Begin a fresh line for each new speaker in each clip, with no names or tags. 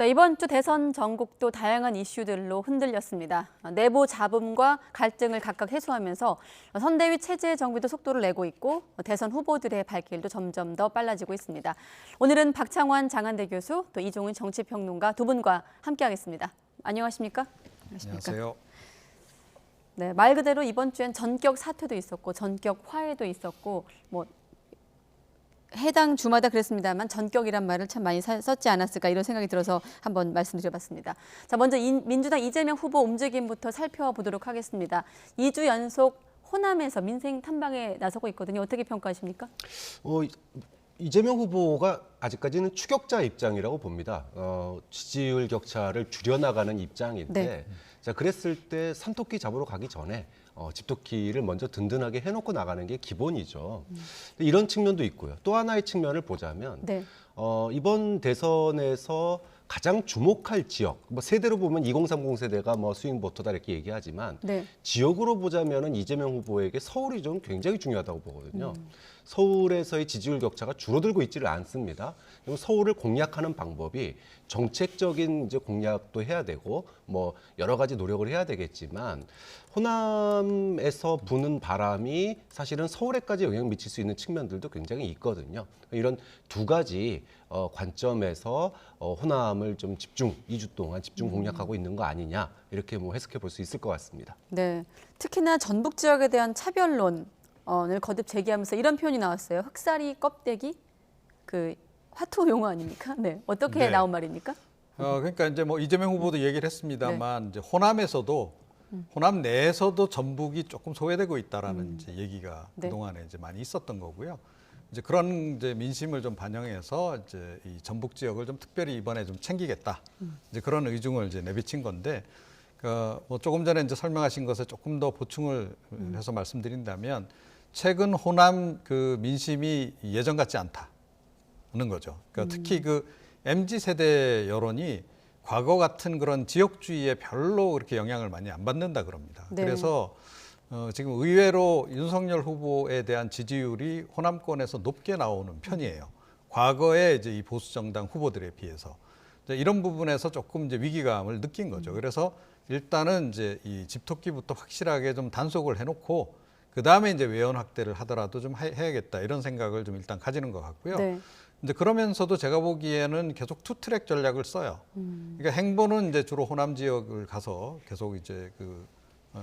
네, 이번 주 대선 전국도 다양한 이슈들로 흔들렸습니다. 내부 잡음과 갈등을 각각 해소하면서 선대위 체제 정비도 속도를 내고 있고 대선 후보들의 발길도 점점 더 빨라지고 있습니다. 오늘은 박창환 장한대 교수, 또 이종훈 정치평론가 두 분과 함께하겠습니다. 안녕하십니까?
안녕하세요.
네, 말 그대로 이번 주엔 전격 사퇴도 있었고 전격 화해도 있었고 해당 주마다 그랬습니다만 전격이란 말을 참 많이 썼지 않았을까 이런 생각이 들어서 한번 말씀드려봤습니다. 자, 먼저 민주당 이재명 후보 움직임부터 살펴보도록 하겠습니다. 2주 연속 호남에서 민생 탐방에 나서고 있거든요. 어떻게 평가하십니까?
이재명 후보가 아직까지는 추격자 입장이라고 봅니다. 지지율 격차를 줄여나가는 입장인데
네.
자, 그랬을 때 산토끼 잡으러 가기 전에 집토끼를 먼저 든든하게 해놓고 나가는 게 기본이죠. 이런 측면도 있고요. 또 하나의 측면을 보자면
네.
이번 대선에서 가장 주목할 지역, 세대로 보면 2030 세대가 스윙 보터다 이렇게 얘기하지만
네.
지역으로 보자면은 이재명 후보에게 서울이 좀 굉장히 중요하다고 보거든요. 서울에서의 지지율 격차가 줄어들고 있지를 않습니다. 그리고 서울을 공략하는 방법이 정책적인 이제 공략도 해야 되고 여러 가지 노력을 해야 되겠지만 호남에서 부는 바람이 사실은 서울에까지 영향을 미칠 수 있는 측면들도 굉장히 있거든요. 이런 두 가지 관점에서 호남을 좀 2주 동안 집중 공략하고 있는 거 아니냐 이렇게 해석해 볼 수 있을 것 같습니다.
네, 특히나 전북 지역에 대한 차별론을 거듭 제기하면서 이런 표현이 나왔어요. 흑사리 껍데기, 그 화투 용어 아닙니까? 네, 어떻게 나온 말입니까?
그러니까 이제 이재명 후보도 얘기를 했습니다만 이제 호남에서도 호남 내에서도 전북이 조금 소외되고 있다라는 이제 얘기가 그동안에 이제 많이 있었던 거고요. 이제 그런 이제 민심을 좀 반영해서 이제 이 전북 지역을 좀 특별히 이번에 좀 챙기겠다. 이제 그런 의중을 이제 내비친 건데 조금 전에 이제 설명하신 것에 조금 더 보충을 해서 말씀드린다면 최근 호남 그 민심이 예전 같지 않다는 거죠. 그러니까 특히 그 MZ 세대 여론이 과거 같은 그런 지역주의에 별로 그렇게 영향을 많이 안 받는다 그럽니다.
네.
그래서 지금 의외로 윤석열 후보에 대한 지지율이 호남권에서 높게 나오는 편이에요. 과거에 이제 이 보수 정당 후보들에 비해서 이제 이런 부분에서 조금 이제 위기감을 느낀 거죠. 그래서 일단은 이제 이 집토끼부터 확실하게 좀 단속을 해놓고 그 다음에 이제 외연 확대를 하더라도 좀 해야겠다 이런 생각을 좀 일단 가지는 것 같고요.
네.
이제 그러면서도 제가 보기에는 계속 투트랙 전략을 써요. 그러니까 행보는 이제 주로 호남 지역을 가서 계속 이제 그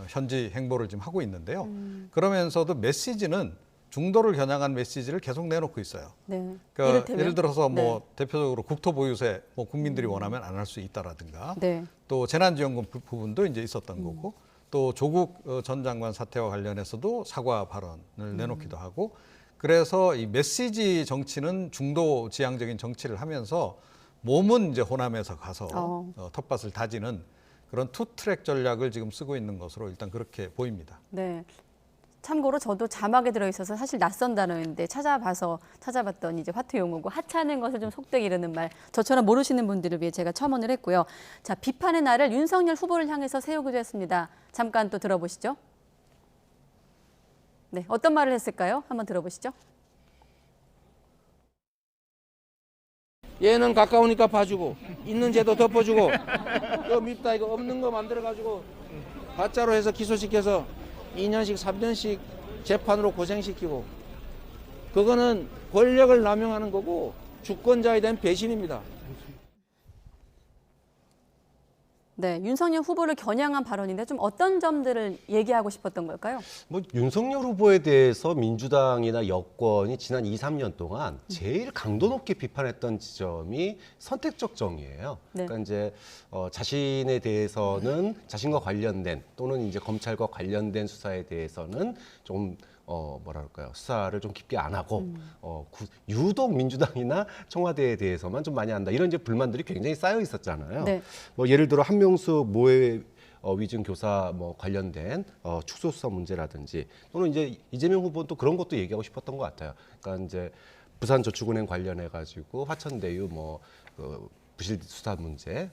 현지 행보를 지금 하고 있는데요. 그러면서도 메시지는 중도를 겨냥한 메시지를 계속 내놓고 있어요.
네.
그러니까 예를 들어서 대표적으로 국토보유세 국민들이 원하면 안 할 수 있다라든가
네.
또 재난지원금 부분도 이제 있었던 거고 또 조국 전 장관 사태와 관련해서도 사과 발언을 내놓기도 하고 그래서 이 메시지 정치는 중도 지향적인 정치를 하면서 몸은 이제 호남에서 가서 텃밭을 다지는 그런 투트랙 전략을 지금 쓰고 있는 것으로 일단 그렇게 보입니다.
네. 참고로 저도 자막에 들어있어서 사실 낯선 단어인데 찾아봤더니 이제 화투 용어고 하찮은 것을 좀 속되게 이르는 말. 저처럼 모르시는 분들을 위해 제가 첨언을 했고요. 자, 비판의 날을 윤석열 후보를 향해서 세우기도 했습니다. 잠깐 또 들어보시죠. 네, 어떤 말을 했을까요? 한번 들어보시죠.
얘는 가까우니까 봐주고 있는 죄도 덮어주고 이거 밉다 이거 없는 거 만들어가지고 가짜로 해서 기소시켜서 2년씩 3년씩 재판으로 고생시키고 그거는 권력을 남용하는 거고 주권자에 대한 배신입니다.
네, 윤석열 후보를 겨냥한 발언인데 좀 어떤 점들을 얘기하고 싶었던 걸까요?
윤석열 후보에 대해서 민주당이나 여권이 지난 2, 3년 동안 제일 강도 높게 비판했던 지점이 선택적 정의예요.
네.
그러니까 이제 자신에 대해서는 자신과 관련된 또는 이제 검찰과 관련된 수사에 대해서는 좀 수사를 좀 깊게 안 하고 유독 민주당이나 청와대에 대해서만 좀 많이 한다. 이런 이제 불만들이 굉장히 쌓여 있었잖아요.
네.
예를 들어 한명수 모해 위증 교사 관련된 축소 수사 문제라든지 또는 이제 이재명 후보는 또 그런 것도 얘기하고 싶었던 것 같아요. 그러니까 이제 부산저축은행 관련해 가지고 화천대유 부실 수사 문제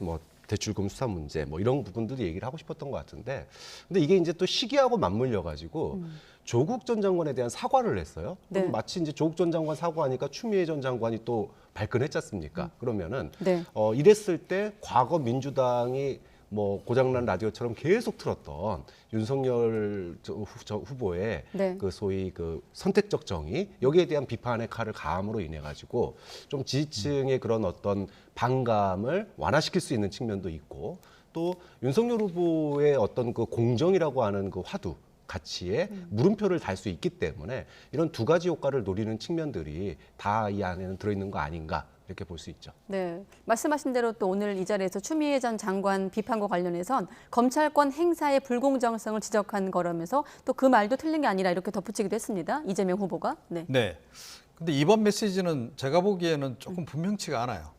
대출금 수사 문제 뭐 이런 부분들도 얘기를 하고 싶었던 것 같은데, 근데 이게 이제 또 시기하고 맞물려 가지고 조국 전 장관에 대한 사과를 했어요.
네.
그럼 마치 이제 조국 전 장관 사과하니까 추미애 전 장관이 또 발끈했지 않습니까? 그러면은
네.
이랬을 때 과거 민주당이 뭐 고장난 라디오처럼 계속 틀었던 윤석열 후보의
네.
그 소위 그 선택적 정의, 여기에 대한 비판의 칼을 가함으로 인해 가지고 좀 지지층의 그런 어떤 반감을 완화시킬 수 있는 측면도 있고, 또 윤석열 후보의 어떤 그 공정이라고 하는 그 화두 가치에 물음표를 달 수 있기 때문에 이런 두 가지 효과를 노리는 측면들이 다 이 안에는 들어있는 거 아닌가, 이렇게 볼 수 있죠.
네, 말씀하신 대로 또 오늘 이 자리에서 추미애 전 장관 비판과 관련해선 검찰권 행사의 불공정성을 지적한 거라면서 또 그 말도 틀린 게 아니라 이렇게 덧붙이기도 했습니다. 이재명 후보가. 네.
네. 근데 이번 메시지는 제가 보기에는 조금 분명치가 않아요.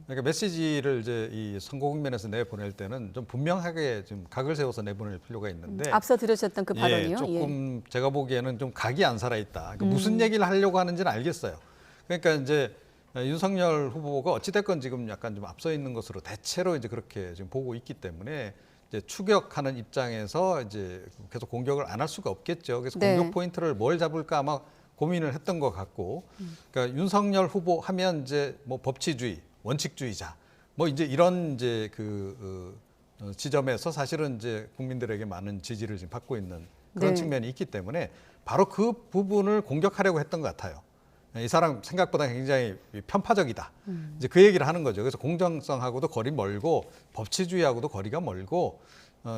그러니까 메시지를 이제 이 선거 국면에서 내보낼 때는 좀 분명하게 좀 각을 세워서 내보낼 필요가 있는데,
앞서 들으셨던 그 발언이요.
조금 제가 보기에는 좀 각이 안 살아 있다. 그러니까 무슨 얘기를 하려고 하는지는 알겠어요. 그러니까 이제 윤석열 후보가 어찌됐건 지금 약간 좀 앞서 있는 것으로 대체로 이제 그렇게 지금 보고 있기 때문에 이제 추격하는 입장에서 이제 계속 공격을 안 할 수가 없겠죠. 그래서
네.
공격 포인트를 뭘 잡을까 아마 고민을 했던 것 같고, 그러니까 윤석열 후보 하면 이제 뭐 법치주의, 원칙주의자, 뭐 이제 이런 이제 그 지점에서 사실은 이제 국민들에게 많은 지지를 지금 받고 있는 그런
네.
측면이 있기 때문에 바로 그 부분을 공격하려고 했던 것 같아요. 이 사람 생각보다 굉장히 편파적이다. 이제 그 얘기를 하는 거죠. 그래서 공정성하고도 거리 멀고 법치주의하고도 거리가 멀고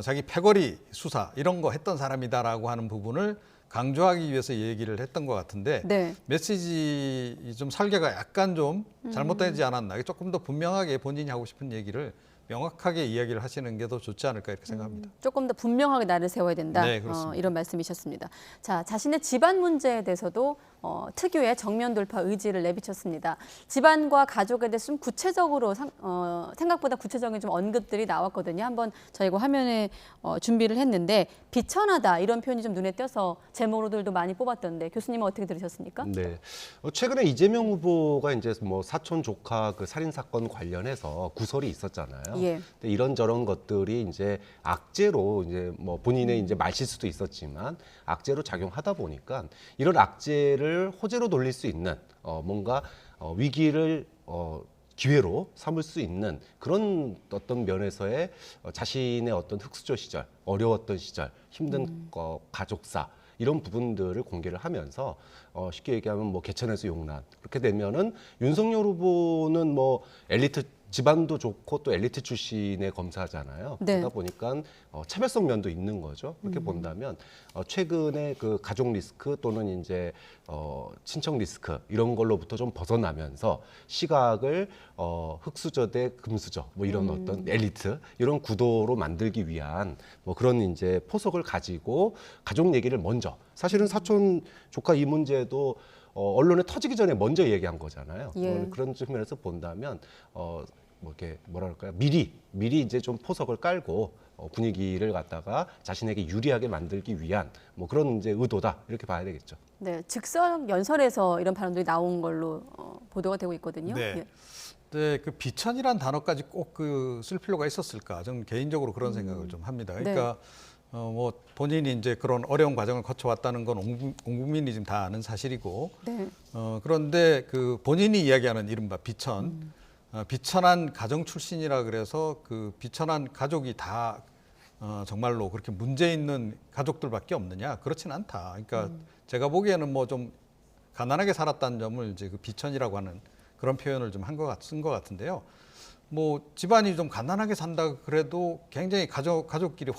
자기 패거리 수사 이런 거 했던 사람이다라고 하는 부분을 강조하기 위해서 얘기를 했던 것 같은데,
네.
메시지 좀 설계가 약간 좀 잘못되지 않았나. 조금 더 분명하게 본인이 하고 싶은 얘기를 명확하게 이야기를 하시는 게 더 좋지 않을까 이렇게 생각합니다.
조금 더 분명하게 날을 세워야 된다.
네, 그렇습니다.
이런 말씀이셨습니다. 자, 자신의 집안 문제에 대해서도 특유의 정면 돌파 의지를 내비쳤습니다. 집안과 가족에 대해서 좀 구체적으로 생각보다 구체적인 좀 언급들이 나왔거든요. 한번 저희가 화면에 준비를 했는데, 비천하다 이런 표현이 좀 눈에 띄어서 제목으로들도 많이 뽑았던데, 교수님은 어떻게 들으셨습니까?
네. 최근에 이재명 후보가 이제 뭐 사촌 조카 그 살인 사건 관련해서 구설이 있었잖아요.
예.
근데 이런저런 것들이 이제 악재로 이제 뭐 본인의 이제 말실수도 있었지만 악재로 작용하다 보니까 이런 악재를 호재로 돌릴 수 있는 뭔가 위기를 기회로 삼을 수 있는 그런 어떤 면에서의 자신의 어떤 흑수저 시절, 어려웠던 시절, 힘든 가족사 이런 부분들을 공개를 하면서 쉽게 얘기하면 뭐 개천에서 용난, 그렇게 되면은 윤석열 후보는 뭐 엘리트 집안도 좋고 또 엘리트 출신의 검사잖아요.
네.
그러다 보니까 차별성 면도 있는 거죠. 그렇게 본다면 최근에 그 가족 리스크 또는 이제 친척 리스크 이런 걸로부터 좀 벗어나면서 시각을 흑수저 대 금수저 뭐 이런 어떤 엘리트 이런 구도로 만들기 위한 뭐 그런 이제 포석을 가지고 가족 얘기를 먼저, 사실은 사촌 조카 이 문제도 언론에 터지기 전에 먼저 얘기한 거잖아요.
예.
그런 측면에서 본다면 뭐 이렇게 뭐라 그럴까요? 미리 이제 좀 포석을 깔고 분위기를 갖다가 자신에게 유리하게 만들기 위한 뭐 그런 이제 의도다, 이렇게 봐야 되겠죠.
네, 즉석 연설에서 이런 발언들이 나온 걸로 보도가 되고 있거든요.
네.
예.
네, 그 비천이란 단어까지 꼭 그 쓸 필요가 있었을까? 저는 개인적으로 그런 생각을 좀 합니다. 그러니까 뭐 본인이 이제 그런 어려운 과정을 거쳐왔다는 건 온 국민이 지금 다 아는 사실이고,
네.
그런데 그 본인이 이야기하는 이른바 비천, 비천한 가정 출신이라 그래서 그 비천한 가족이 다 정말로 그렇게 문제 있는 가족들밖에 없느냐? 그렇진 않다. 그러니까 제가 보기에는 뭐 좀 가난하게 살았다는 점을 이제 그 비천이라고 하는 그런 표현을 좀 쓴 것 같은데요. 뭐 집안이 좀 가난하게 산다 그래도 굉장히 가족끼리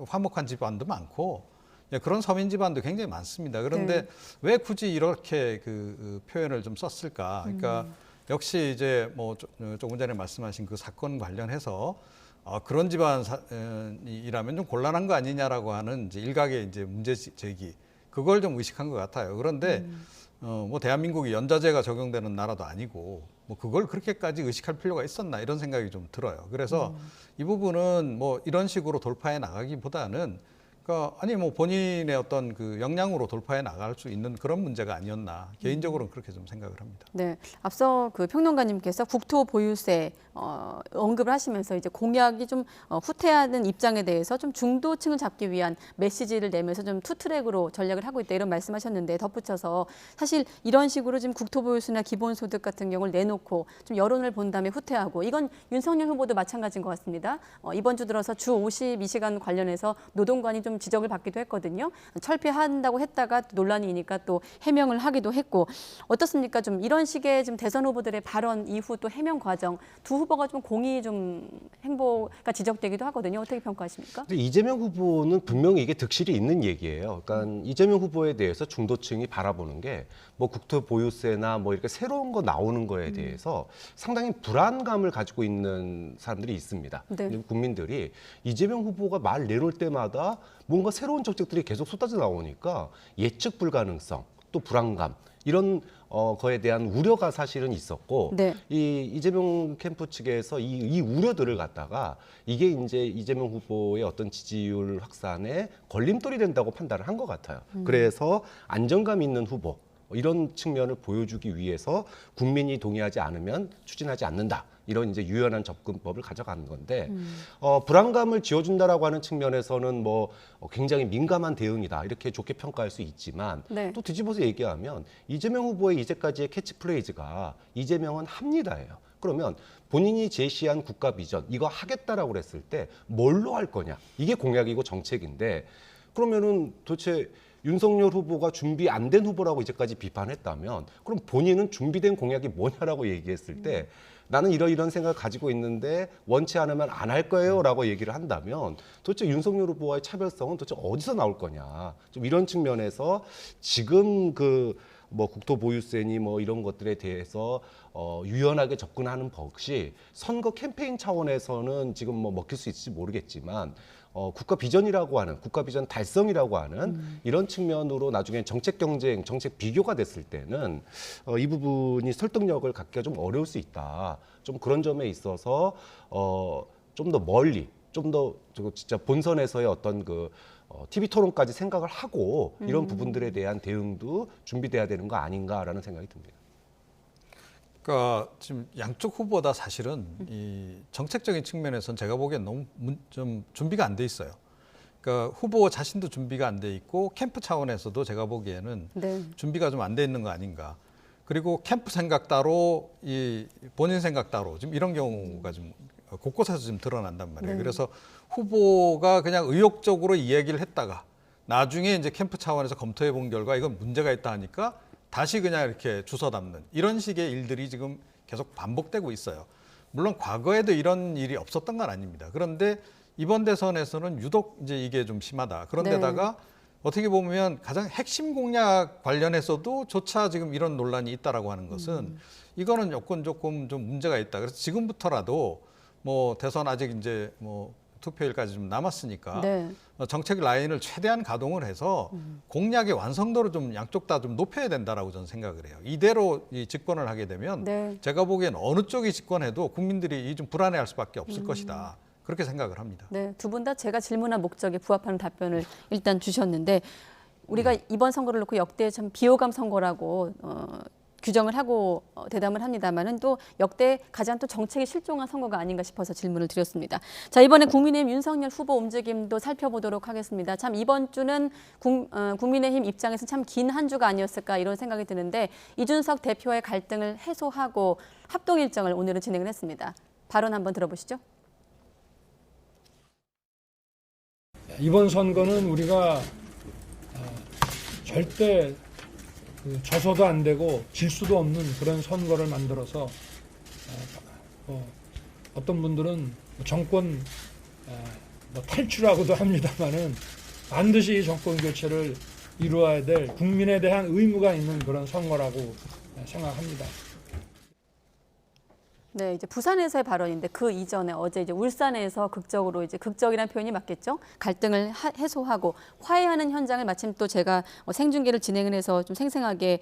화목한 집안도 많고, 예, 그런 서민 집안도 굉장히 많습니다. 그런데 왜 굳이 이렇게 그 표현을 좀 썼을까? 그러니까 역시 이제 뭐 조금 전에 말씀하신 그 사건 관련해서 그런 집안이라면 좀 곤란한 거 아니냐라고 하는 이제 일각의 이제 문제 제기, 그걸 좀 의식한 것 같아요. 그런데 뭐 대한민국이 연좌제가 적용되는 나라도 아니고 뭐 그걸 그렇게까지 의식할 필요가 있었나, 이런 생각이 좀 들어요. 그래서 이 부분은 뭐 이런 식으로 돌파해 나가기보다는 그러니까 아니 뭐 본인의 어떤 그 역량으로 돌파해 나갈 수 있는 그런 문제가 아니었나 개인적으로는 그렇게 좀 생각을 합니다.
네, 앞서 그 평론가님께서 국토 보유세 언급을 하시면서 이제 공약이 좀 후퇴하는 입장에 대해서 좀 중도층을 잡기 위한 메시지를 내면서 좀 투트랙으로 전략을 하고 있다 이런 말씀하셨는데 덧붙여서 사실 이런 식으로 지금 국토 보유세나 기본소득 같은 경우를 내놓고 좀 여론을 본 다음에 후퇴하고 이건 윤석열 후보도 마찬가지인 것 같습니다. 이번 주 들어서 주 52시간 관련해서 노동관이 좀 지적을 받기도 했거든요. 철폐한다고 했다가 논란이니까 또 해명을 하기도 했고 어떻습니까? 좀 이런 식의 좀 대선 후보들의 발언 이후 또 해명 과정 두 후보가 좀 공이 좀 행보가 지적되기도 하거든요. 어떻게 평가하십니까?
근데 이재명 후보는 분명히 이게 득실이 있는 얘기예요. 그러니까 이재명 후보에 대해서 중도층이 바라보는 게 뭐 국토 보유세나 뭐 이렇게 새로운 거 나오는 거에 대해서 상당히 불안감을 가지고 있는 사람들이 있습니다.
네.
국민들이 이재명 후보가 말 내놓을 때마다 뭔가 새로운 정책들이 계속 쏟아져 나오니까 예측 불가능성, 또 불안감 이런 거에 대한 우려가 사실은 있었고
네.
이 이재명 캠프 측에서 이 우려들을 갖다가 이게 이제 이재명 후보의 어떤 지지율 확산에 걸림돌이 된다고 판단을 한 것 같아요. 그래서 안정감 있는 후보 이런 측면을 보여주기 위해서 국민이 동의하지 않으면 추진하지 않는다. 이런 이제 유연한 접근법을 가져가는 건데 불안감을 지어준다라고 하는 측면에서는 뭐 굉장히 민감한 대응이다 이렇게 좋게 평가할 수 있지만
네.
또 뒤집어서 얘기하면 이재명 후보의 이제까지의 캐치프레이즈가 이재명은 합니다예요. 그러면 본인이 제시한 국가 비전 이거 하겠다라고 그랬을 때 뭘로 할 거냐 이게 공약이고 정책인데 그러면은 도대체 윤석열 후보가 준비 안 된 후보라고 이제까지 비판했다면 그럼 본인은 준비된 공약이 뭐냐라고 얘기했을 때 나는 이런 생각을 가지고 있는데 원치 않으면 안 할 거예요라고 얘기를 한다면 도대체 윤석열 후보와의 차별성은 도대체 어디서 나올 거냐 좀 이런 측면에서 지금 그 뭐 국토 보유세니 뭐 이런 것들에 대해서 유연하게 접근하는 것이 선거 캠페인 차원에서는 지금 뭐 먹힐 수 있을지 모르겠지만 국가 비전이라고 하는 국가 비전 달성이라고 하는 이런 측면으로 나중에 정책 경쟁, 정책 비교가 됐을 때는 이 부분이 설득력을 갖기가 좀 어려울 수 있다. 좀 그런 점에 있어서 좀 더 멀리, 좀 더 진짜 본선에서의 어떤 그 TV 토론까지 생각을 하고 이런 부분들에 대한 대응도 준비돼야 되는 거 아닌가라는 생각이 듭니다.
그러니까 지금 양쪽 후보 다 사실은 이 정책적인 측면에서는 제가 보기엔 너무 좀 준비가 안 돼 있어요. 그러니까 후보 자신도 준비가 안 돼 있고 캠프 차원에서도 제가 보기에는
네.
준비가 좀 안 돼 있는 거 아닌가. 그리고 캠프 생각 따로 이 본인 생각 따로 지금 이런 경우가 좀 곳곳에서 지금 드러난단 말이에요.
네.
그래서 후보가 그냥 의욕적으로 이야기를 했다가 나중에 이제 캠프 차원에서 검토해 본 결과 이건 문제가 있다 하니까 다시 그냥 이렇게 주워 담는 이런 식의 일들이 지금 계속 반복되고 있어요. 물론 과거에도 이런 일이 없었던 건 아닙니다. 그런데 이번 대선에서는 유독 이제 이게 좀 심하다. 그런데다가 어떻게 보면 가장 핵심 공약 관련해서도 조차 지금 이런 논란이 있다라고 하는 것은 이거는 여건 조금 좀 문제가 있다. 그래서 지금부터라도 뭐 대선 아직 이제 뭐 투표일까지 좀 남았으니까
네.
정책 라인을 최대한 가동을 해서 공약의 완성도를 좀 양쪽 다 좀 높여야 된다라고 저는 생각을 해요. 이대로 이 집권을 하게 되면
네.
제가 보기엔 어느 쪽이 집권해도 국민들이 좀 불안해할 수밖에 없을 것이다. 그렇게 생각을 합니다.
네, 두 분 다 제가 질문한 목적에 부합하는 답변을 일단 주셨는데 우리가 이번 선거를 놓고 역대 참 비호감 선거라고 규정을 하고 대담을 합니다만은 또 역대 가장 또 정책이 실종한 선거가 아닌가 싶어서 질문을 드렸습니다. 자, 이번에 국민의힘 윤석열 후보 움직임도 살펴보도록 하겠습니다. 참 이번 주는 국민의힘 입장에서 참 긴 한 주가 아니었을까 이런 생각이 드는데 이준석 대표의 갈등을 해소하고 합동 일정을 오늘은 진행을 했습니다. 발언 한번 들어보시죠.
이번 선거는 우리가 절대 져서도 안 되고 질 수도 없는 그런 선거를 만들어서 어떤 분들은 정권 탈출하고도 합니다만은 반드시 이 정권 교체를 이루어야 될 국민에 대한 의무가 있는 그런 선거라고 생각합니다.
네, 이제 부산에서의 발언인데 그 이전에 어제 이제 울산에서 극적으로 이제 극적이라는 표현이 맞겠죠? 갈등을 해소하고 화해하는 현장을 마침 또 제가 생중계를 진행을 해서 좀 생생하게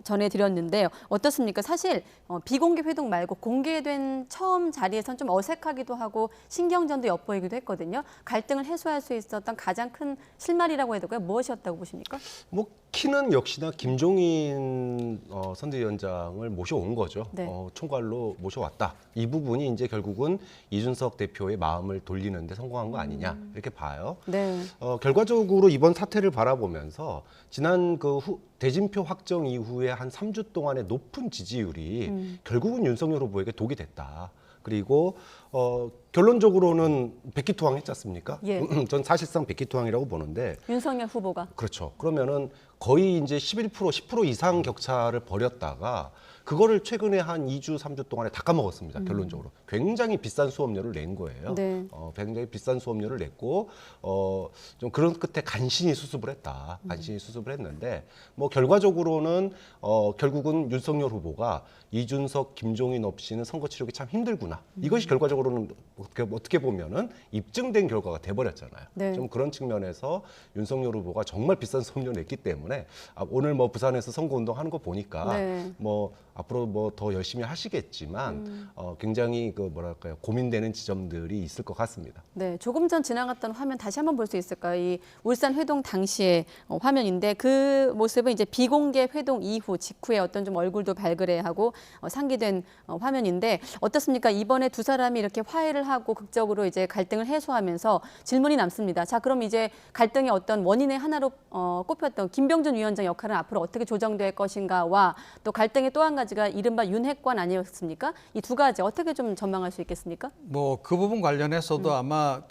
전해드렸는데요. 어떻습니까? 사실 비공개 회동 말고 공개된 처음 자리에선 좀 어색하기도 하고 신경전도 엿보이기도 했거든요. 갈등을 해소할 수 있었던 가장 큰 실마리라고 해야 될까요? 무엇이었다고 보십니까?
뭐 키는 역시나 김종인 선대위원장을 모셔온 거죠.
네.
총괄로 모셔왔다. 이 부분이 이제 결국은 이준석 대표의 마음을 돌리는 데 성공한 거 아니냐 이렇게 봐요.
네.
결과적으로 이번 사태를 바라보면서 지난 대진표 확정 이후에 한 3주 동안의 높은 지지율이 결국은 윤석열 후보에게 독이 됐다. 그리고 결론적으로는 백기투항했지 않습니까?
예.
전 사실상 백기투항이라고 보는데
윤석열 후보가.
그렇죠. 그러면은 거의 이제 11%, 10% 이상 격차를 벌였다가 그거를 최근에 한 2주, 3주 동안에 다 까먹었습니다. 결론적으로. 굉장히 비싼 수업료를 낸 거예요.
네.
굉장히 비싼 수업료를 냈고 좀 그런 끝에 간신히 수습을 했다. 간신히 수습을 했는데 뭐 결과적으로는 결국은 윤석열 후보가 이준석, 김종인 없이는 선거 치르기 참 힘들구나. 이것이 결과적으로는 어떻게 보면은 입증된 결과가 돼버렸잖아요.
네.
좀 그런 측면에서 윤석열 후보가 정말 비싼 수업료 냈기 때문에 오늘 뭐 부산에서 선거운동 하는 거 보니까
네.
뭐 앞으로 뭐 더 열심히 하시겠지만 굉장히 뭐랄까요 고민되는 지점들이 있을 것 같습니다.
네, 조금 전 지나갔던 화면 다시 한번 볼 수 있을까요? 이 울산 회동 당시의 화면인데 그 모습은 이제 비공개 회동 이후 직후에 어떤 좀 얼굴도 발그레하고 상기된 화면인데 어떻습니까? 이번에 두 사람이 이렇게 화해를 하고 극적으로 이제 갈등을 해소하면서 질문이 남습니다. 자, 그럼 이제 갈등의 어떤 원인의 하나로 꼽혔던 김병준 위원장 역할은 앞으로 어떻게 조정될 것인가와 또 갈등의 또 한 가지가 이른바 윤핵관 아니었습니까? 이 두 가지 어떻게 좀 전망할 수 있겠습니까?
뭐 그 부분 관련해서도 아마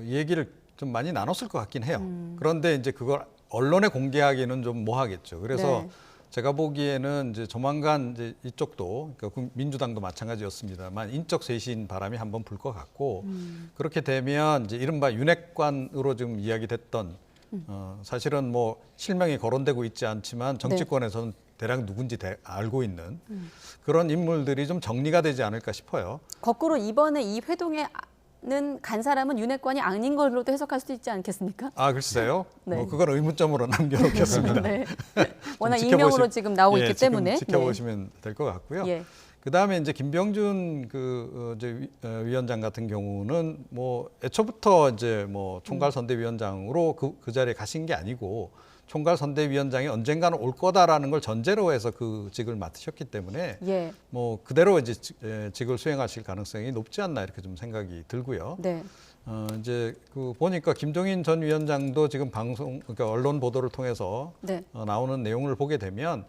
얘기를 좀 많이 나눴을 것 같긴 해요. 그런데 이제 그걸 언론에 공개하기는 좀 뭐하겠죠. 그래서
네.
제가 보기에는 이제 조만간 이제 이쪽도 그러니까 민주당도 마찬가지였습니다만 인적 쇄신 바람이 한번 불 것 같고 그렇게 되면 이제 이른바 윤핵관으로 좀 이야기됐던 사실은 뭐 실명이 거론되고 있지 않지만 정치권에서는 대략 누군지 알고 있는 그런 인물들이 좀 정리가 되지 않을까 싶어요.
거꾸로 이번에 이 회동에는 간 사람은 윤핵관이 아닌 걸로도 해석할 수도 있지 않겠습니까?
아, 글쎄요.
네.
뭐 그건 의문점으로 남겨놓겠습니다.
네.
좀
워낙
지켜보시-
익명으로 지금 나오고
예,
있기
지금
때문에.
지켜보시면 될 것 같고요.
예.
그다음에 이제 김병준 위원장 같은 경우는 뭐 애초부터 이제 뭐 총괄선대위원장으로 그 자리에 가신 게 아니고 총괄선대위원장이 언젠가는 올 거다라는 걸 전제로 해서 그 직을 맡으셨기 때문에
예.
뭐 그대로 이제 직을 수행하실 가능성이 높지 않나 이렇게 좀 생각이 들고요.
네.
이제 보니까 김종인 전 위원장도 지금 그러니까 언론 보도를 통해서
네.
나오는 내용을 보게 되면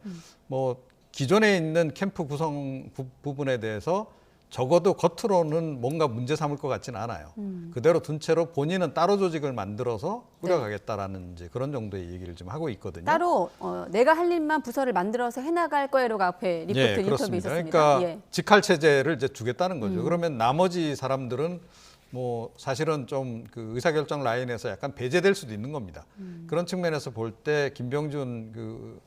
뭐 기존에 있는 캠프 구성 부분에 대해서 적어도 겉으로는 뭔가 문제 삼을 것 같지는 않아요. 그대로 둔 채로 본인은 따로 조직을 만들어서 꾸려가겠다라는 이제 그런 정도의 얘기를 좀 하고 있거든요.
따로 내가 할 일만 부서를 만들어서 해나갈 거예요가 앞에 리포트 인터뷰
그렇습니다.
있었습니다.
그러니까
예.
직할 체제를 이제 주겠다는 거죠. 그러면 나머지 사람들은 뭐 사실은 좀 그 의사결정 라인에서 약간 배제될 수도 있는 겁니다. 그런 측면에서 볼 때 김병준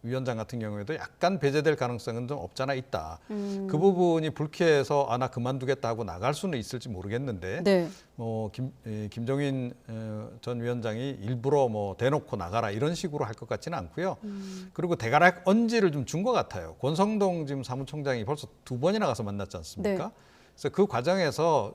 위원장 같은 경우에도 약간 배제될 가능성은 좀 없잖아 있다. 그 부분이 불쾌해서 나 그만두겠다 하고 나갈 수는 있을지 모르겠는데
네.
뭐 김종인 전 위원장이 일부러 뭐 대놓고 나가라 이런 식으로 할 것 같지는 않고요. 그리고 대가락 언지를 좀 준 것 같아요. 권성동 지금 사무총장이 벌써 2번이나 가서 만났지 않습니까?
네.
그래서 그 과정에서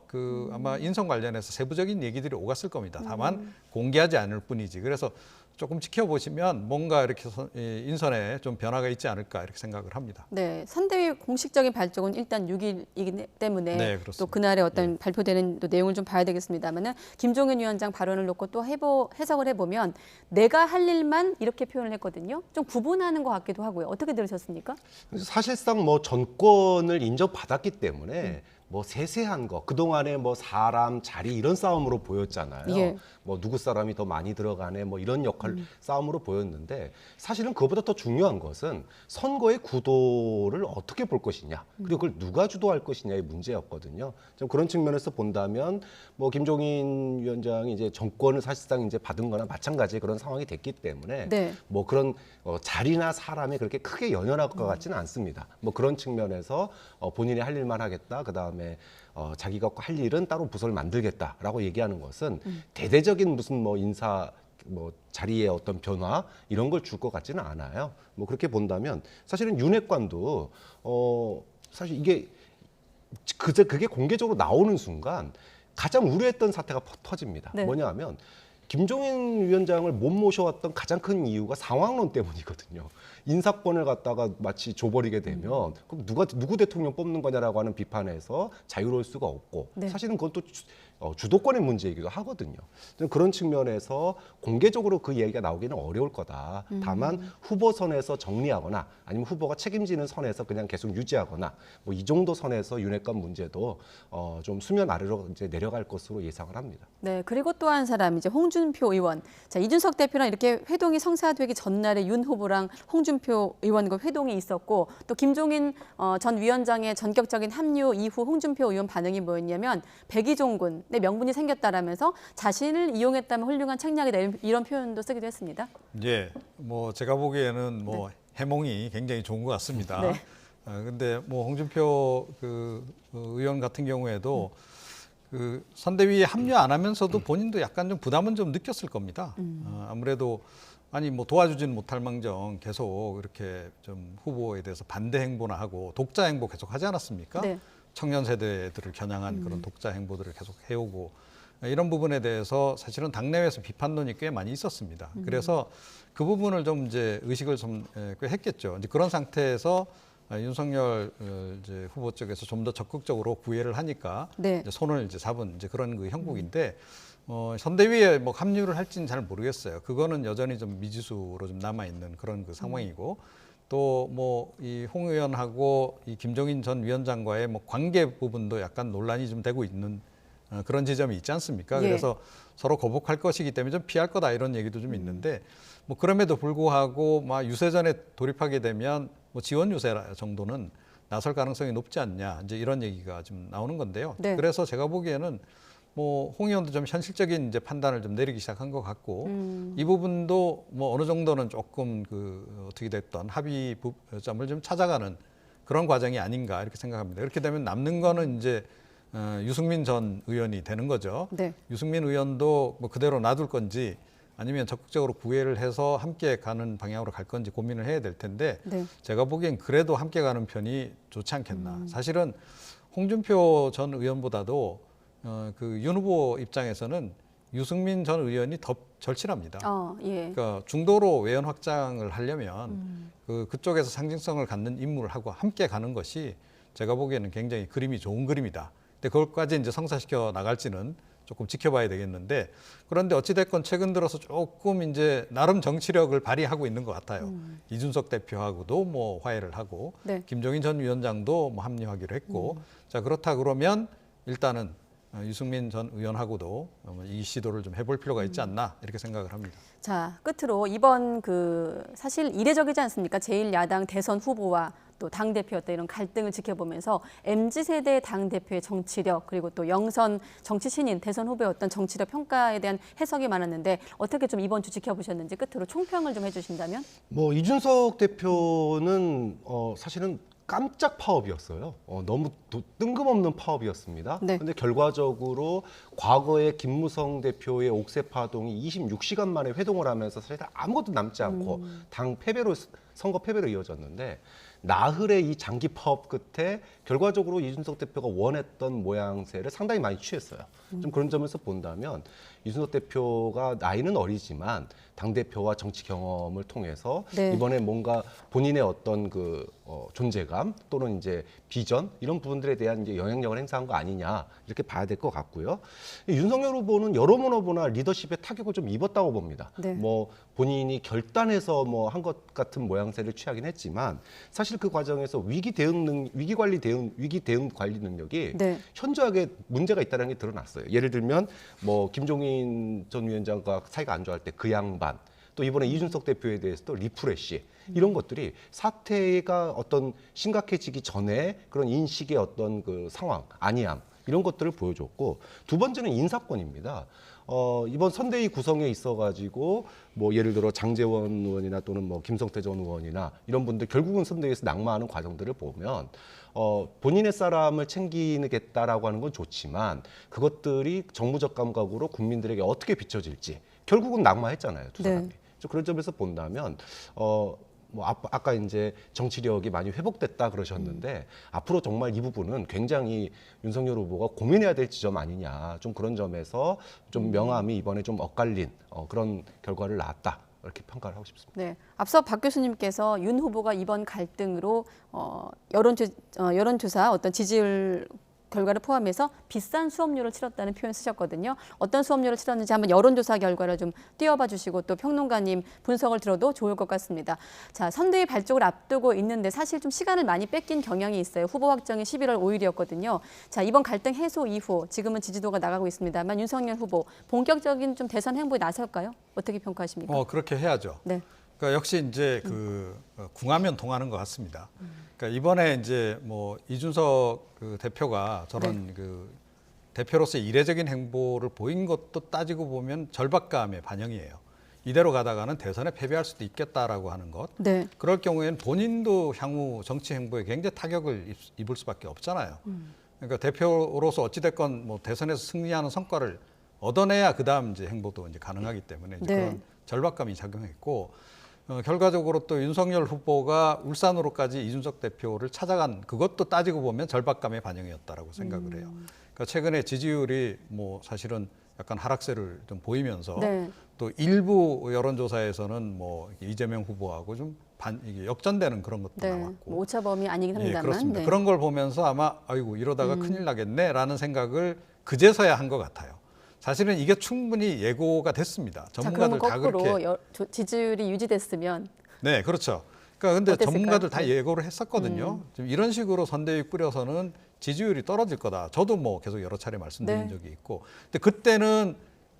아마 인선 관련해서 세부적인 얘기들이 오갔을 겁니다. 다만 공개하지 않을 뿐이지. 그래서 조금 지켜보시면 뭔가 이렇게 인선에 좀 변화가 있지 않을까 이렇게 생각을 합니다.
네, 선대위 공식적인 발족은 일단 6일이기 때문에
네, 그렇습니다.
또 그날의 어떤 발표되는 또 내용을 좀 봐야 되겠습니다만은 김종인 위원장 발언을 놓고 또 해석을 해보면 내가 할 일만 이렇게 표현을 했거든요. 좀 구분하는 것 같기도 하고요. 어떻게 들으셨습니까?
사실상 뭐 전권을 인정받았기 때문에 뭐 세세한 거 그동안에 뭐 사람 자리 이런 싸움으로 보였잖아요.
예.
뭐 누구 사람이 더 많이 들어가네 뭐 이런 역할 싸움으로 보였는데 사실은 그것보다 더 중요한 것은 선거의 구도를 어떻게 볼 것이냐 그리고 그걸 누가 주도할 것이냐의 문제였거든요. 좀 그런 측면에서 본다면 뭐 김종인 위원장이 이제 정권을 사실상 이제 받은 거나 마찬가지의 그런 상황이 됐기 때문에
네.
뭐 그런 자리나 사람에 그렇게 크게 연연할 것 같지는 않습니다. 뭐 그런 측면에서 본인이 할 일만 하겠다. 그다음에 자기가 할 일은 따로 부서를 만들겠다라고 얘기하는 것은 대대적인 무슨 뭐 인사 뭐 자리의 어떤 변화 이런 걸 줄 것 같지는 않아요. 뭐 그렇게 본다면 사실은 윤핵관도 사실 이게 그게 공개적으로 나오는 순간 가장 우려했던 사태가 터집니다.
네.
뭐냐하면 김종인 위원장을 못 모셔왔던 가장 큰 이유가 상황론 때문이거든요. 인사권을 갖다가 마치 줘버리게 되면 그럼 누구 대통령 뽑는 거냐라고 하는 비판에서 자유로울 수가 없고
네.
사실은 그건 또 주도권의 문제이기도 하거든요. 그런 측면에서 공개적으로 그 얘기가 나오기는 어려울 거다. 다만 후보선에서 정리하거나 아니면 후보가 책임지는 선에서 그냥 계속 유지하거나 뭐 이 정도 선에서 윤핵관 문제도 좀 수면 아래로 이제 내려갈 것으로 예상을 합니다.
네, 그리고 또 한 사람 이제 홍준표 의원. 자, 이준석 대표랑 이렇게 회동이 성사되기 전날에 윤 후보랑 홍준표 의원과 회동이 있었고 또 김종인 전 위원장의 전격적인 합류 이후 홍준표 의원 반응이 뭐였냐면 백의종군의 명분이 생겼다라면서 자신을 이용했다면 훌륭한 책략이다 이런 표현도 쓰기도 했습니다.
예, 뭐 제가 보기에는 뭐 해몽이 굉장히 좋은 것 같습니다.
네.
근데 뭐 홍준표 그 의원 같은 경우에도 그 선대위에 합류 안 하면서도 본인도 약간 좀 부담은 좀 느꼈을 겁니다. 아무래도 아니 뭐 도와주지는 못할 망정 계속 이렇게 좀 후보에 대해서 반대 행보나 하고 독자 행보 계속 하지 않았습니까?
네.
청년 세대들을 겨냥한 그런 독자 행보들을 계속 해오고 이런 부분에 대해서 사실은 당내외에서 비판론이 꽤 많이 있었습니다. 그래서 그 부분을 좀 이제 의식을 좀 꽤 했겠죠. 이제 그런 상태에서 윤석열 이제 후보 쪽에서 좀 더 적극적으로 구애를 하니까
네.
이제 손을 이제 잡은 이제 그런 그 형국인데 선대위에 뭐 합류를 할지는 잘 모르겠어요. 그거는 여전히 좀 미지수로 좀 남아 있는 그런 그 상황이고 또 뭐 이 홍 의원하고 이 김종인 전 위원장과의 뭐 관계 부분도 약간 논란이 좀 되고 있는 그런 지점이 있지 않습니까?
예.
그래서 서로 거북할 것이기 때문에 좀 피할 거다 이런 얘기도 좀 있는데 뭐 그럼에도 불구하고 막 유세전에 돌입하게 되면 뭐 지원 유세 정도는 나설 가능성이 높지 않냐 이제 이런 얘기가 좀 나오는 건데요.
네.
그래서 제가 보기에는 뭐 홍 의원도 좀 현실적인 이제 판단을 좀 내리기 시작한 것 같고 이 부분도 뭐 어느 정도는 조금 그 어떻게 됐던 합의점을 좀 찾아가는 그런 과정이 아닌가 이렇게 생각합니다. 이렇게 되면 남는 거는 이제 유승민 전 의원이 되는 거죠.
네.
유승민 의원도 뭐 그대로 놔둘 건지 아니면 적극적으로 구애를 해서 함께 가는 방향으로 갈 건지 고민을 해야 될 텐데
네.
제가 보기엔 그래도 함께 가는 편이 좋지 않겠나. 사실은 홍준표 전 의원보다도 그 윤 후보 입장에서는 유승민 전 의원이 더 절실합니다.
예.
그러니까 중도로 외연 확장을 하려면 그쪽에서 상징성을 갖는 인물하고 함께 가는 것이 제가 보기에는 굉장히 그림이 좋은 그림이다. 근데 그것까지 이제 성사시켜 나갈지는 조금 지켜봐야 되겠는데 그런데 어찌됐건 최근 들어서 조금 이제 나름 정치력을 발휘하고 있는 것 같아요. 이준석 대표하고도 뭐 화해를 하고
네.
김종인 전 위원장도 뭐 합류하기로 했고 자 그렇다 그러면 일단은 유승민 전 의원하고도 이 시도를 좀 해볼 필요가 있지 않나 이렇게 생각을 합니다.
자, 끝으로 이번 사실 이례적이지 않습니까? 제1야당 대선 후보와 또 당대표였던 이런 갈등을 지켜보면서 MZ세대 당대표의 정치력 그리고 또 영선 정치 신인 대선 후보였던 정치력 평가에 대한 해석이 많았는데 어떻게 좀 이번 주 지켜보셨는지 끝으로 총평을 좀 해주신다면?
뭐 이준석 대표는 사실은 깜짝 파업이었어요. 너무 뜬금없는 파업이었습니다.
네.
그런데 결과적으로 과거에 김무성 대표의 옥새 파동이 26시간 만에 회동을 하면서 사실 아무것도 남지 않고 당 패배로 선거 패배로 이어졌는데 나흘의 이 장기 파업 끝에 결과적으로 이준석 대표가 원했던 모양새를 상당히 많이 취했어요. 좀 그런 점에서 본다면 이준석 대표가 나이는 어리지만 당대표와 정치 경험을 통해서
네.
이번에 뭔가 본인의 어떤 존재감 또는 이제 비전 이런 부분들에 대한 이제 영향력을 행사한 거 아니냐 이렇게 봐야 될 것 같고요. 윤석열 후보는 여러모로 보나 리더십에 타격을 좀 입었다고 봅니다.
네.
뭐 본인이 결단해서 뭐 한 것 같은 모양새를 취하긴 했지만 사실 사실 그 과정에서 위기 대응 관리 능력이
네.
현저하게 문제가 있다는 게 드러났어요. 예를 들면 뭐 김종인 전 위원장과 사이가 안 좋아할 때 그 양반, 또 이번에 이준석 대표에 대해서도 리프레시, 이런 것들이 사태가 어떤 심각해지기 전에 그런 인식의 어떤 그 상황, 안이함, 이런 것들을 보여줬고, 두 번째는 인사권입니다. 이번 선대위 구성에 있어가지고 뭐 예를 들어 장제원 의원이나 또는 뭐 김성태 전 의원이나 이런 분들 결국은 선대위에서 낙마하는 과정들을 보면 본인의 사람을 챙기겠다라고 하는 건 좋지만 그것들이 정무적 감각으로 국민들에게 어떻게 비춰질지 결국은 낙마했잖아요, 두 사람이.
네.
그런 점에서 본다면 뭐 아까 이제 정치력이 많이 회복됐다 그러셨는데 앞으로 정말 이 부분은 굉장히 윤석열 후보가 고민해야 될 지점 아니냐, 좀 그런 점에서 좀 명암이 이번에 좀 엇갈린 그런 결과를 낳았다, 이렇게 평가를 하고 싶습니다.
네, 앞서 박 교수님께서 윤 후보가 이번 갈등으로 여론조사 어떤 지지율 결과를 포함해서 비싼 수업료를 치렀다는 표현 쓰셨거든요. 어떤 수업료를 치렀는지 한번 여론조사 결과를 좀 띄워봐 주시고 또 평론가님 분석을 들어도 좋을 것 같습니다. 자, 선대위 발족을 앞두고 있는데 사실 좀 시간을 많이 뺏긴 경향이 있어요. 후보 확정이 11월 5일이었거든요. 자, 이번 갈등 해소 이후 지금은 지지도가 나가고 있습니다만 윤석열 후보 본격적인 좀 대선 행보에 나설까요? 어떻게 평가하십니까?
그렇게 해야죠.
네.
그러니까 역시 이제 궁하면 동하는 것 같습니다. 그러니까 이번에 이제 뭐 이준석 그 대표가 저런 그 대표로서의 이례적인 행보를 보인 것도 따지고 보면 절박감의 반영이에요. 이대로 가다가는 대선에 패배할 수도 있겠다라고 하는 것.
네.
그럴 경우에는 본인도 향후 정치 행보에 굉장히 타격을 입을 수밖에 없잖아요. 그러니까 대표로서 어찌됐건 뭐 대선에서 승리하는 성과를 얻어내야 그다음 이제 행보도 이제 가능하기 때문에 이제
네.
그런 절박감이 작용했고, 결과적으로 또 윤석열 후보가 울산으로까지 이준석 대표를 찾아간 그것도 따지고 보면 절박감의 반영이었다라고 생각을 해요. 그러니까 최근에 지지율이 뭐 사실은 약간 하락세를 좀 보이면서
네.
또 일부 여론조사에서는 뭐 이재명 후보하고 좀 이게 역전되는 그런 것도
네.
나왔고.
뭐 오차범위 아니긴
예,
합니다만.
그렇습니다.
네.
그런 걸 보면서 아마 아이고 이러다가 큰일 나겠네라는 생각을 그제서야 한 것 같아요. 사실은 이게 충분히 예고가 됐습니다.
자,
전문가들
그러면
다
거꾸로
그렇게.
지지율이 유지됐으면
네, 그렇죠. 그러니까 근데
어땠을까요?
전문가들 다
네.
예고를 했었거든요. 지금 이런 식으로 선대위 꾸려서는 지지율이 떨어질 거다. 저도 뭐 계속 여러 차례 말씀드린
네.
적이 있고. 근데 그때는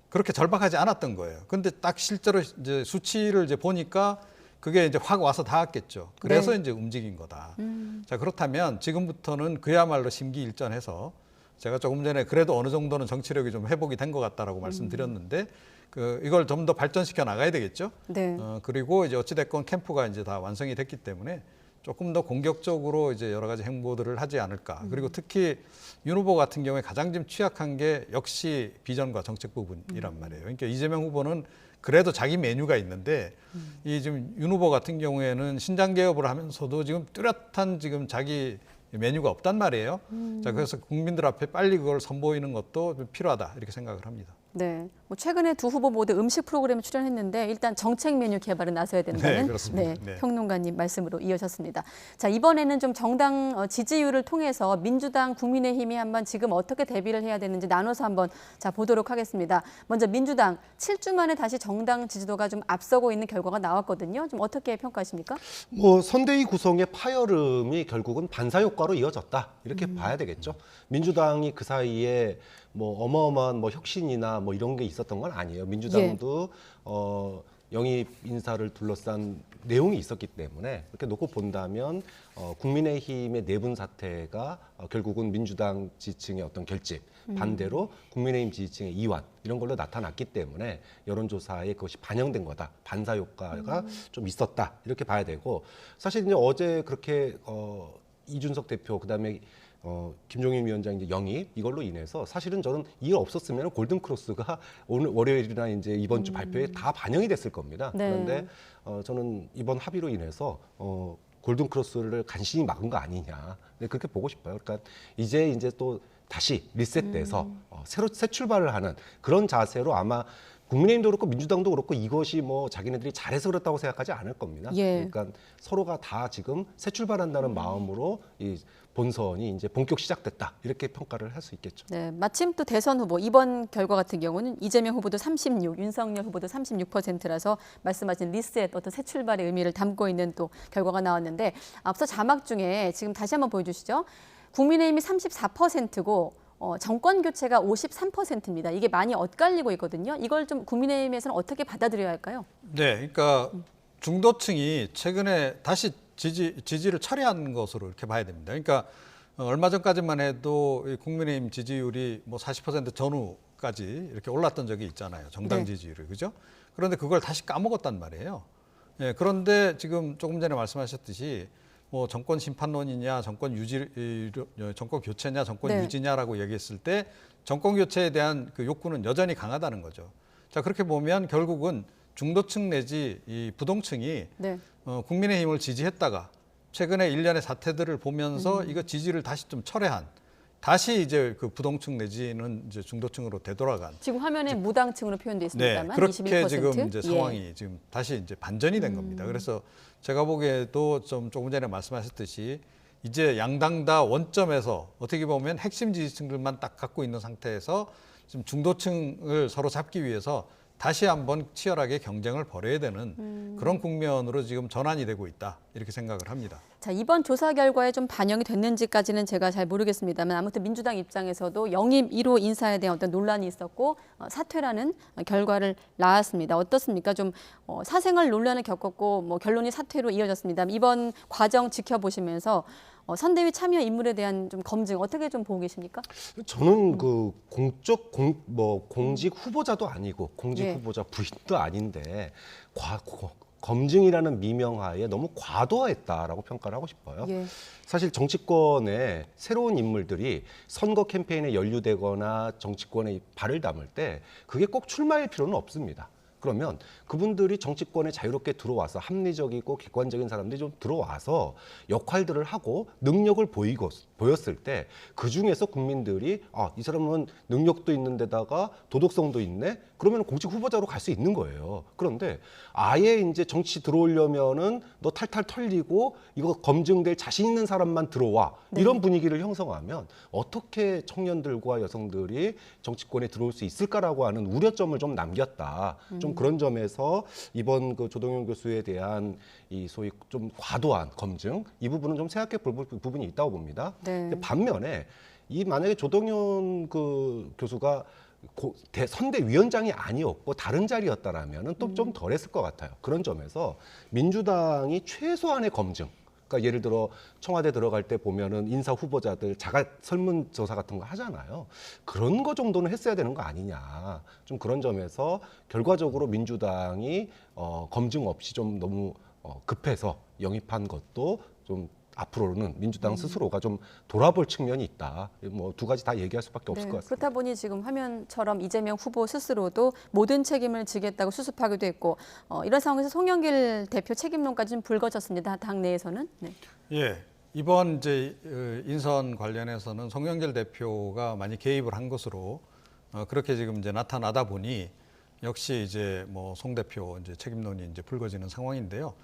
그렇게 절박하지 않았던 거예요. 근데 딱 실제로 이제 수치를 이제 보니까 그게 이제 확 와서 닿았겠죠. 그래서
네.
이제 움직인 거다. 자, 그렇다면 지금부터는 그야말로 심기일전해서 제가 조금 전에 그래도 어느 정도는 정치력이 좀 회복이 된 것 같다라고 말씀드렸는데 이걸 좀 더 발전시켜 나가야 되겠죠.
네.
그리고 이제 어찌됐건 캠프가 이제 다 완성이 됐기 때문에 조금 더 공격적으로 이제 여러 가지 행보들을 하지 않을까. 그리고 특히 윤 후보 같은 경우에 가장 좀 취약한 게 역시 비전과 정책 부분이란 말이에요. 그러니까 이재명 후보는 그래도 자기 메뉴가 있는데 이 지금 윤 후보 같은 경우에는 신장 개업을 하면서도 지금 뚜렷한 지금 자기 메뉴가 없단 말이에요. 자, 그래서 국민들 앞에 빨리 그걸 선보이는 것도 좀 필요하다 이렇게 생각을 합니다.
네. 뭐 최근에 두 후보 모두 음식 프로그램에 출연했는데 일단 정책 메뉴 개발에 나서야 된다는
네, 그렇습니다.
네,
네.
평론가님 말씀으로 이어졌습니다. 자, 이번에는 좀 정당 지지율을 통해서 민주당, 국민의힘이 한번 지금 어떻게 대비를 해야 되는지 나눠서 한번 보도록 하겠습니다. 먼저 민주당 7주 만에 다시 정당 지지도가 좀 앞서고 있는 결과가 나왔거든요. 좀 어떻게 평가하십니까?
뭐 선대위 구성의 파열음이 결국은 반사 효과로 이어졌다, 이렇게 봐야 되겠죠. 민주당이 그 사이에 뭐 어마어마한 뭐 혁신이나 뭐 이런 게 있었던 건 아니에요. 민주당도 영입 인사를 둘러싼 내용이 있었기 때문에 이렇게 놓고 본다면 국민의힘의 내분 사태가 결국은 민주당 지지층의 어떤 결집, 반대로 국민의힘 지지층의 이완, 이런 걸로 나타났기 때문에 여론조사에 그것이 반영된 거다, 반사 효과가 좀 있었다, 이렇게 봐야 되고, 사실 이제 어제 그렇게 이준석 대표 그다음에 김종인 위원장 이제 영입, 이걸로 인해서 사실은 저는 이게 없었으면 골든 크로스가 오늘 월요일이나 이제 이번 주 발표에 다 반영이 됐을 겁니다.
네.
그런데 저는 이번 합의로 인해서 골든 크로스를 간신히 막은 거 아니냐, 네, 그렇게 보고 싶어요. 그러니까 이제 또 다시 리셋돼서 새로 새 출발을 하는 그런 자세로 아마 국민의힘도 그렇고 민주당도 그렇고 이것이 뭐 자기네들이 잘해서 그렇다고 생각하지 않을 겁니다.
예.
그러니까 서로가 다 지금 새 출발한다는 마음으로 이 본선이 이제 본격 시작됐다 이렇게 평가를 할 수 있겠죠.
네, 마침 또 대선 후보 이번 결과 같은 경우는 이재명 후보도 36, 윤석열 후보도 36%라서 말씀하신 리셋 어떤 새 출발의 의미를 담고 있는 또 결과가 나왔는데 앞서 자막 중에 지금 다시 한번 보여주시죠. 국민의힘이 34%고 정권 교체가 53%입니다. 이게 많이 엇갈리고 있거든요. 이걸 좀 국민의힘에서는 어떻게 받아들여야 할까요?
네, 그러니까 중도층이 최근에 다시 지지를 철회한 것으로 이렇게 봐야 됩니다. 그러니까 얼마 전까지만 해도 이 국민의힘 지지율이 뭐 40% 전후까지 이렇게 올랐던 적이 있잖아요. 정당
네.
지지율이, 그죠? 그런데 그걸 다시 까먹었단 말이에요. 예, 그런데 지금 조금 전에 말씀하셨듯이 뭐 정권 심판론이냐, 정권 교체냐, 정권
네.
유지냐라고 얘기했을 때 정권 교체에 대한 그 욕구는 여전히 강하다는 거죠. 자, 그렇게 보면 결국은 중도층 내지 이 부동층이
네.
국민의힘을 지지했다가 최근에 일련의 사태들을 보면서 이거 지지를 다시 좀 철회한, 다시 이제 그 부동층 내지는 이제 중도층으로 되돌아간.
지금 화면에 무당층으로 표현되어
네,
있습니다만
그렇게
21%.
지금 이제
예.
상황이 지금 다시 이제 반전이 된 겁니다. 그래서 제가 보기에도 좀 조금 전에 말씀하셨듯이 이제 양당 다 원점에서 어떻게 보면 핵심 지지층들만 딱 갖고 있는 상태에서 지금 중도층을 서로 잡기 위해서 다시 한번 치열하게 경쟁을 벌여야 되는 그런 국면으로 지금 전환이 되고 있다, 이렇게 생각을 합니다.
자, 이번 조사 결과에 좀 반영이 됐는지까지는 제가 잘 모르겠습니다만 아무튼 민주당 입장에서도 영입 1호 인사에 대한 어떤 논란이 있었고 사퇴라는 결과를 낳았습니다. 어떻습니까? 좀 사생활 논란을 겪었고 뭐 결론이 사퇴로 이어졌습니다. 이번 과정 지켜보시면서 선대위 참여 인물에 대한 좀 검증 어떻게 좀 보고 계십니까?
저는 그 공직 후보자도 아니고 공직
예.
후보자 부인도 아닌데 검증이라는 미명하에 너무 과도했다라고 평가를 하고 싶어요.
예.
사실 정치권에 새로운 인물들이 선거 캠페인에 연루되거나 정치권에 발을 담을 때 그게 꼭 출마할 필요는 없습니다. 그러면 그분들이 정치권에 자유롭게 들어와서 합리적이고 객관적인 사람들이 좀 들어와서 역할들을 하고 능력을 보였을 때 그중에서 국민들이 이 사람은 능력도 있는 데다가 도덕성도 있네? 그러면 공직 후보자로 갈 수 있는 거예요. 그런데 아예 이제 정치 들어오려면은 너 탈탈 털리고 이거 검증될 자신 있는 사람만 들어와. 이런 분위기를 형성하면 어떻게 청년들과 여성들이 정치권에 들어올 수 있을까라고 하는 우려점을 좀 남겼다. 좀 그런 점에서 이번 그 조동현 교수에 대한 이 소위 좀 과도한 검증, 이 부분은 좀 생각해 볼 부분이 있다고 봅니다.
네.
근데 반면에 만약에 조동현 그 교수가 선대위원장이 아니었고 다른 자리였다라면은 또 좀 덜했을 것 같아요. 그런 점에서 민주당이 최소한의 검증, 그러니까 예를 들어 청와대 들어갈 때 보면은 인사 후보자들 자가 설문조사 같은 거 하잖아요. 그런 거 정도는 했어야 되는 거 아니냐. 좀 그런 점에서 결과적으로 민주당이 검증 없이 좀 너무 급해서 영입한 것도 좀 앞으로는 민주당 스스로가 좀 돌아볼 측면이 있다. 뭐 두 가지 다 얘기할 수밖에 없을 것 같습니다.
그렇다 보니 지금 화면처럼 이재명 후보 스스로도 모든 책임을 지겠다고 수습하기도 했고 이런 상황에서 송영길 대표 책임론까지 좀 불거졌습니다. 당 내에서는. 네.
예, 이번 이제 인선 관련해서는 송영길 대표가 많이 개입을 한 것으로 그렇게 지금 이제 나타나다 보니 역시 이제 뭐 송 대표 이제 책임론이 이제 불거지는 상황인데요.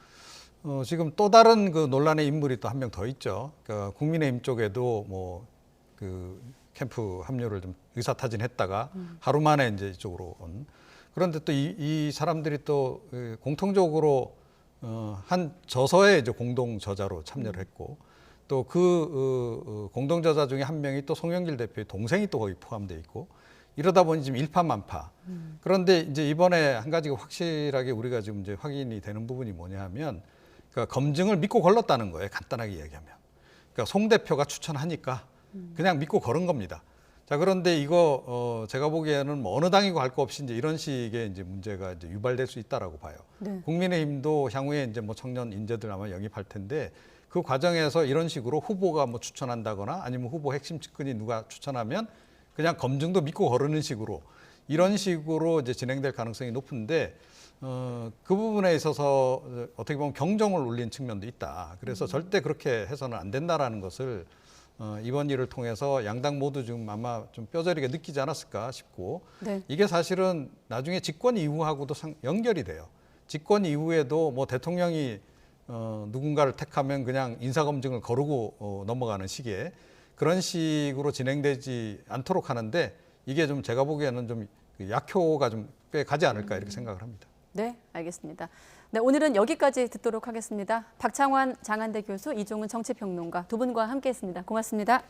지금 또 다른 그 논란의 인물이 또 한 명 더 있죠. 그러니까 국민의힘 쪽에도 뭐 그 캠프 합류를 좀 의사타진했다가 하루 만에 이제 이쪽으로 온. 그런데 또 이 사람들이 또 공통적으로 한 저서에 이제 공동 저자로 참여를 했고 또 그 공동 저자 중에 한 명이 또 송영길 대표의 동생이 또 거기 포함되어 있고 이러다 보니 지금 일파만파. 그런데 이제 이번에 한 가지가 확실하게 우리가 지금 이제 확인이 되는 부분이 뭐냐 하면 그러니까 검증을 믿고 걸렀다는 거예요. 간단하게 이야기하면. 그러니까 송 대표가 추천하니까 그냥 믿고 걸은 겁니다. 자, 그런데 이거 제가 보기에는 뭐 어느 당이고 할 거 없이 이제 이런 식의 이제 문제가 이제 유발될 수 있다라고 봐요.
네.
국민의힘도 향후에 이제 뭐 청년 인재들 아마 영입할 텐데 그 과정에서 이런 식으로 후보가 뭐 추천한다거나 아니면 후보 핵심 측근이 누가 추천하면 그냥 검증도 믿고 거르는 식으로 이런 식으로 이제 진행될 가능성이 높은데 그 부분에 있어서 어떻게 보면 경종을 울린 측면도 있다. 그래서 절대 그렇게 해서는 안 된다라는 것을 이번 일을 통해서 양당 모두 지금 아마 좀 뼈저리게 느끼지 않았을까 싶고
네.
이게 사실은 나중에 집권 이후하고도 연결이 돼요. 집권 이후에도 뭐 대통령이 누군가를 택하면 그냥 인사검증을 거르고 넘어가는 시기에 그런 식으로 진행되지 않도록 하는데 이게 좀 제가 보기에는 좀 약효가 좀 꽤 가지 않을까 이렇게 생각을 합니다.
네, 알겠습니다. 네, 오늘은 여기까지 듣도록 하겠습니다. 박창환 장한대 교수, 이종훈 정치평론가 두 분과 함께했습니다. 고맙습니다.